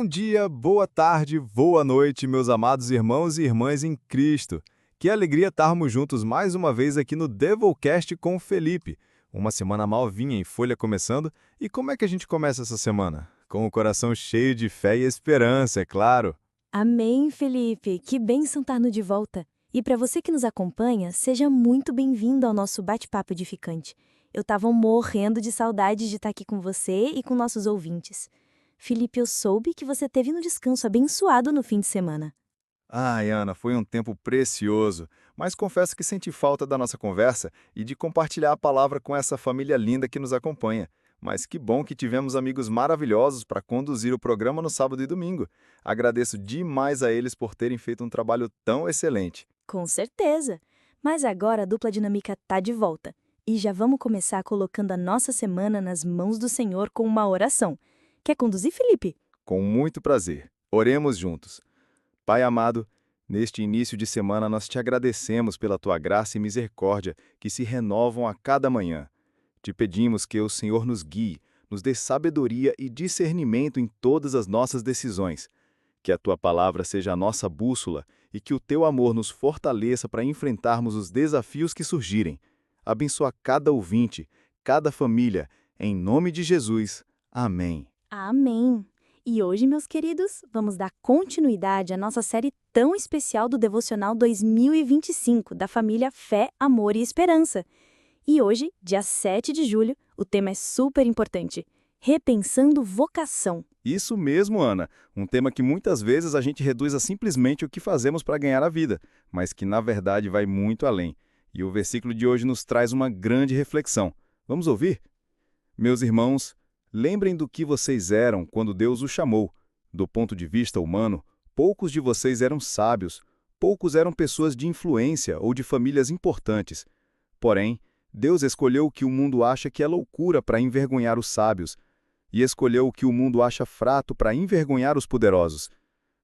dia, boa tarde, boa noite, meus amados irmãos e irmãs em Cristo. Que alegria estarmos juntos mais uma vez aqui no Devilcast com o Felipe. Uma semana malvinha em folha começando. E como é que a gente começa essa semana? Com o coração cheio de fé e esperança, é claro. Amém, Felipe! Que bênção estar de volta! E para você que nos acompanha, seja muito bem-vindo ao nosso bate-papo edificante. Eu estava morrendo de saudade de estar aqui com você e com nossos ouvintes. Felipe, eu soube que você teve um descanso abençoado no fim de semana. Ai, Ana, foi um tempo precioso, mas confesso que senti falta da nossa conversa e de compartilhar a palavra com essa família linda que nos acompanha. Mas que bom que tivemos amigos maravilhosos para conduzir o programa no sábado e domingo. Agradeço demais a eles por terem feito um trabalho tão excelente. Com certeza! Mas agora a dupla dinâmica está de volta. E já vamos começar colocando a nossa semana nas mãos do Senhor com uma oração. Quer conduzir, Felipe? Com muito prazer. Oremos juntos. Pai amado, neste início de semana nós te agradecemos pela tua graça e misericórdia que se renovam a cada manhã. Te pedimos que o Senhor nos guie, nos dê sabedoria e discernimento em todas as nossas decisões. Que a tua palavra seja a nossa bússola e que o teu amor nos fortaleça para enfrentarmos os desafios que surgirem. Abençoa cada ouvinte, cada família, em nome de Jesus. Amém. Amém! E hoje, meus queridos, vamos dar continuidade à nossa série tão especial do Devocional 2025, da família Fé, Amor e Esperança. E hoje, dia 7 de julho, o tema é super importante: repensando vocação. Isso mesmo, Ana. Um tema que muitas vezes a gente reduz a simplesmente o que fazemos para ganhar a vida, mas que na verdade vai muito além. E o versículo de hoje nos traz uma grande reflexão. Vamos ouvir? Meus irmãos, lembrem do que vocês eram quando Deus os chamou. Do ponto de vista humano, poucos de vocês eram sábios, poucos eram pessoas de influência ou de famílias importantes. Porém, Deus escolheu o que o mundo acha que é loucura para envergonhar os sábios, e escolheu o que o mundo acha fraco para envergonhar os poderosos.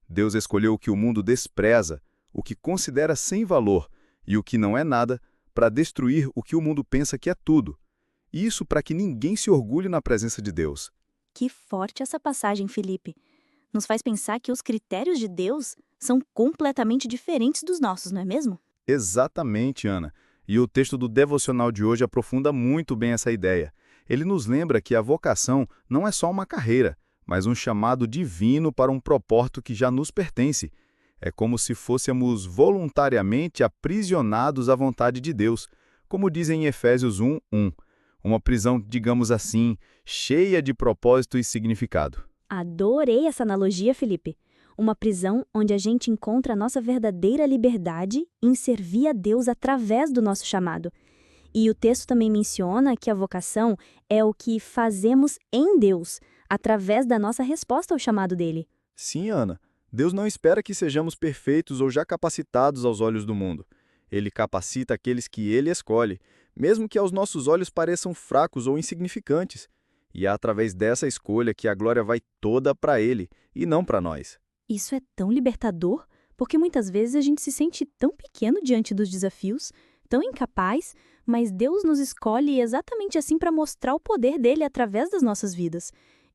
Deus escolheu o que o mundo despreza, o que considera sem valor, e o que não é nada, para destruir o que o mundo pensa que é tudo. Isso para que ninguém se orgulhe na presença de Deus. Que forte essa passagem, Felipe! Nos faz pensar que os critérios de Deus são completamente diferentes dos nossos, não é mesmo? Exatamente, Ana. E o texto do devocional de hoje aprofunda muito bem essa ideia. Ele nos lembra que a vocação não é só uma carreira, mas um chamado divino para um propósito que já nos pertence. É como se fôssemos voluntariamente aprisionados à vontade de Deus, como dizem em Efésios 1:1. Uma prisão, digamos assim, cheia de propósito e significado. Adorei essa analogia, Felipe. Uma prisão onde a gente encontra a nossa verdadeira liberdade em servir a Deus através do nosso chamado. E o texto também menciona que a vocação é o que fazemos em Deus, através da nossa resposta ao chamado dele. Sim, Ana. Deus não espera que sejamos perfeitos ou já capacitados aos olhos do mundo. Ele capacita aqueles que ele escolhe, mesmo que aos nossos olhos pareçam fracos ou insignificantes. E é através dessa escolha que a glória vai toda para ele e não para nós. Isso é tão libertador, porque muitas vezes a gente se sente tão pequeno diante dos desafios, tão incapaz, mas Deus nos escolhe exatamente assim para mostrar o poder dele através das nossas vidas.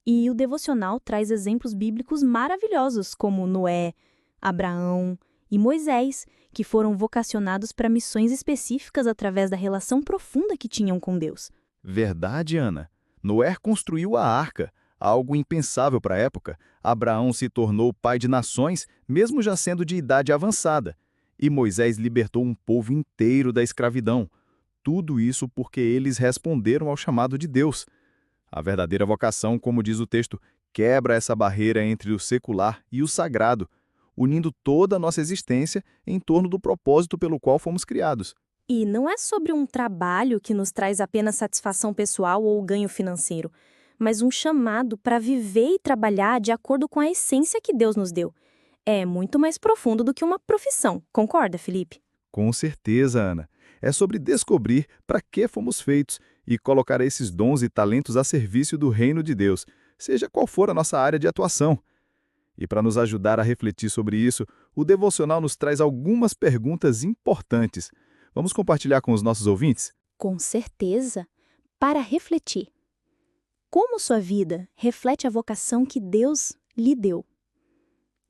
E o devocional traz exemplos bíblicos maravilhosos, como Noé, Abraão e Moisés, que foram vocacionados para missões específicas através da relação profunda que tinham com Deus. Verdade, Ana. Noé construiu a arca, algo impensável para a época. Abraão se tornou pai de nações, mesmo já sendo de idade avançada. E Moisés libertou um povo inteiro da escravidão. Tudo isso porque eles responderam ao chamado de Deus. A verdadeira vocação, como diz o texto, quebra essa barreira entre o secular e o sagrado, unindo toda a nossa existência em torno do propósito pelo qual fomos criados. E não é sobre um trabalho que nos traz apenas satisfação pessoal ou ganho financeiro, mas um chamado para viver e trabalhar de acordo com a essência que Deus nos deu. É muito mais profundo do que uma profissão, concorda, Felipe? Com certeza, Ana. É sobre descobrir para que fomos feitos e colocar esses dons e talentos a serviço do reino de Deus, seja qual for a nossa área de atuação. E para nos ajudar a refletir sobre isso, o devocional nos traz algumas perguntas importantes. Vamos compartilhar com os nossos ouvintes? Com certeza. Para refletir. Como sua vida reflete a vocação que Deus lhe deu?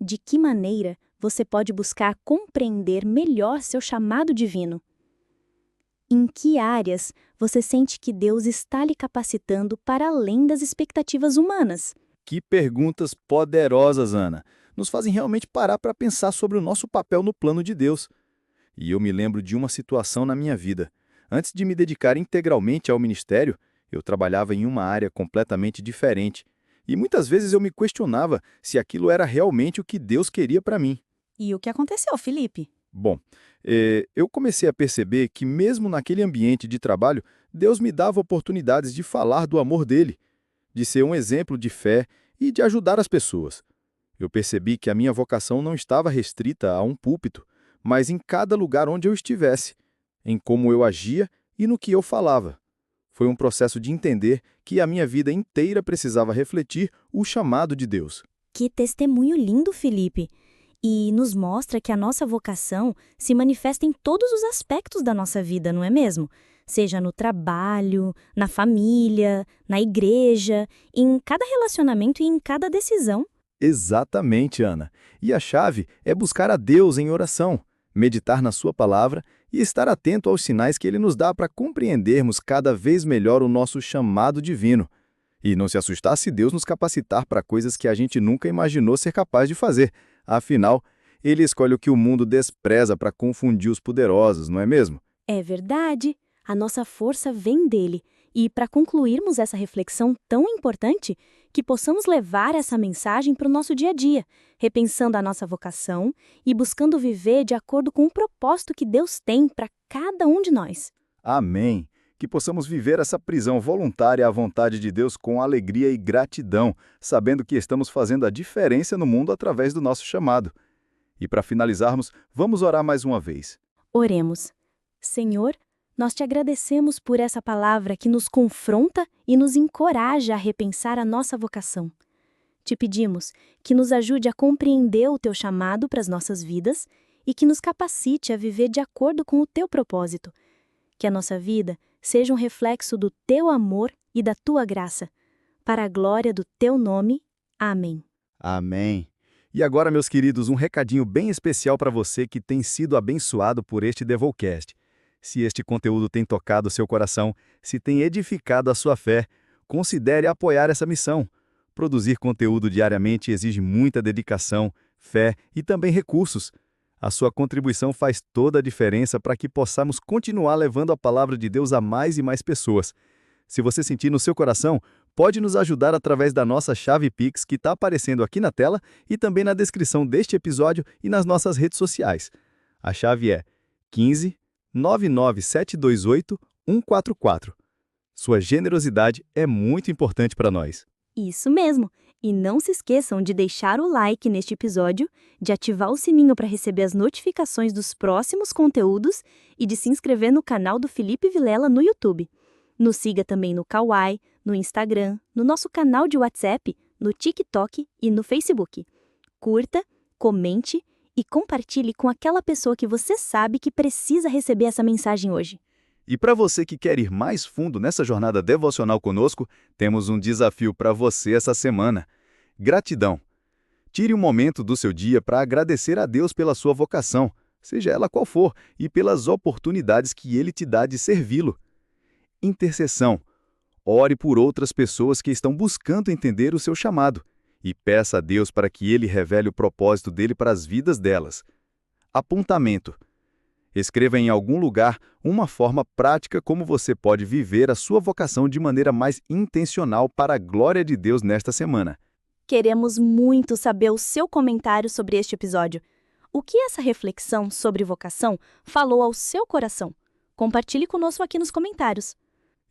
De que maneira você pode buscar compreender melhor seu chamado divino? Em que áreas você sente que Deus está lhe capacitando para além das expectativas humanas? Que perguntas poderosas, Ana. Nos fazem realmente parar para pensar sobre o nosso papel no plano de Deus. E eu me lembro de uma situação na minha vida. Antes de me dedicar integralmente ao ministério, eu trabalhava em uma área completamente diferente. E muitas vezes eu me questionava se aquilo era realmente o que Deus queria para mim. E o que aconteceu, Felipe? Bom, eu comecei a perceber que mesmo naquele ambiente de trabalho, Deus me dava oportunidades de falar do amor dele, de ser um exemplo de fé e de ajudar as pessoas. Eu percebi que a minha vocação não estava restrita a um púlpito, mas em cada lugar onde eu estivesse, em como eu agia e no que eu falava. Foi um processo de entender que a minha vida inteira precisava refletir o chamado de Deus. Que testemunho lindo, Felipe! E nos mostra que a nossa vocação se manifesta em todos os aspectos da nossa vida, não é mesmo? Seja no trabalho, na família, na igreja, em cada relacionamento e em cada decisão. Exatamente, Ana. E a chave é buscar a Deus em oração, meditar na sua palavra e estar atento aos sinais que ele nos dá para compreendermos cada vez melhor o nosso chamado divino. E não se assustar se Deus nos capacitar para coisas que a gente nunca imaginou ser capaz de fazer. Afinal, ele escolhe o que o mundo despreza para confundir os poderosos, não é mesmo? É verdade. A nossa força vem dele. E para concluirmos essa reflexão tão importante, que possamos levar essa mensagem para o nosso dia a dia, repensando a nossa vocação e buscando viver de acordo com o propósito que Deus tem para cada um de nós. Amém. Que possamos viver essa prisão voluntária à vontade de Deus com alegria e gratidão, sabendo que estamos fazendo a diferença no mundo através do nosso chamado. E para finalizarmos, vamos orar mais uma vez. Oremos. Senhor, nós te agradecemos por essa palavra que nos confronta e nos encoraja a repensar a nossa vocação. Te pedimos que nos ajude a compreender o teu chamado para as nossas vidas e que nos capacite a viver de acordo com o teu propósito. Que a nossa vida seja um reflexo do teu amor e da tua graça. Para a glória do teu nome. Amém. Amém. E agora, meus queridos, um recadinho bem especial para você que tem sido abençoado por este Devolcast. Se este conteúdo tem tocado seu coração, se tem edificado a sua fé, considere apoiar essa missão. Produzir conteúdo diariamente exige muita dedicação, fé e também recursos. A sua contribuição faz toda a diferença para que possamos continuar levando a palavra de Deus a mais e mais pessoas. Se você sentir no seu coração, pode nos ajudar através da nossa chave Pix que está aparecendo aqui na tela e também na descrição deste episódio e nas nossas redes sociais. A chave é 15 99728 144. Sua generosidade é muito importante para nós. Isso mesmo! E não se esqueçam de deixar o like neste episódio, de ativar o sininho para receber as notificações dos próximos conteúdos e de se inscrever no canal do Felipe Vilela no YouTube. Nos siga também no Kawai, no Instagram, no nosso canal de WhatsApp, no TikTok e no Facebook. Curta, comente e compartilhe com aquela pessoa que você sabe que precisa receber essa mensagem hoje. E para você que quer ir mais fundo nessa jornada devocional conosco, temos um desafio para você essa semana. Gratidão. Tire um momento do seu dia para agradecer a Deus pela sua vocação, seja ela qual for, e pelas oportunidades que Ele te dá de servi-lo. Intercessão. Ore por outras pessoas que estão buscando entender o seu chamado e peça a Deus para que Ele revele o propósito dele para as vidas delas. Apontamento. Escreva em algum lugar uma forma prática como você pode viver a sua vocação de maneira mais intencional para a glória de Deus nesta semana. Queremos muito saber o seu comentário sobre este episódio. O que essa reflexão sobre vocação falou ao seu coração? Compartilhe conosco aqui nos comentários.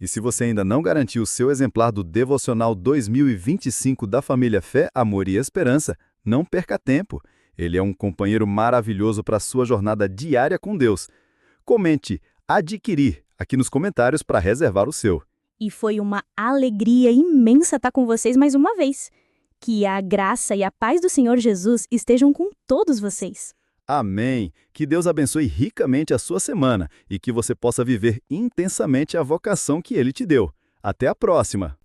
E se você ainda não garantiu o seu exemplar do Devocional 2025 da família Fé, Amor e Esperança, não perca tempo. Ele é um companheiro maravilhoso para a sua jornada diária com Deus. Comente "adquirir" aqui nos comentários para reservar o seu. E foi uma alegria imensa estar com vocês mais uma vez. Que a graça e a paz do Senhor Jesus estejam com todos vocês. Amém. Que Deus abençoe ricamente a sua semana e que você possa viver intensamente a vocação que Ele te deu. Até a próxima!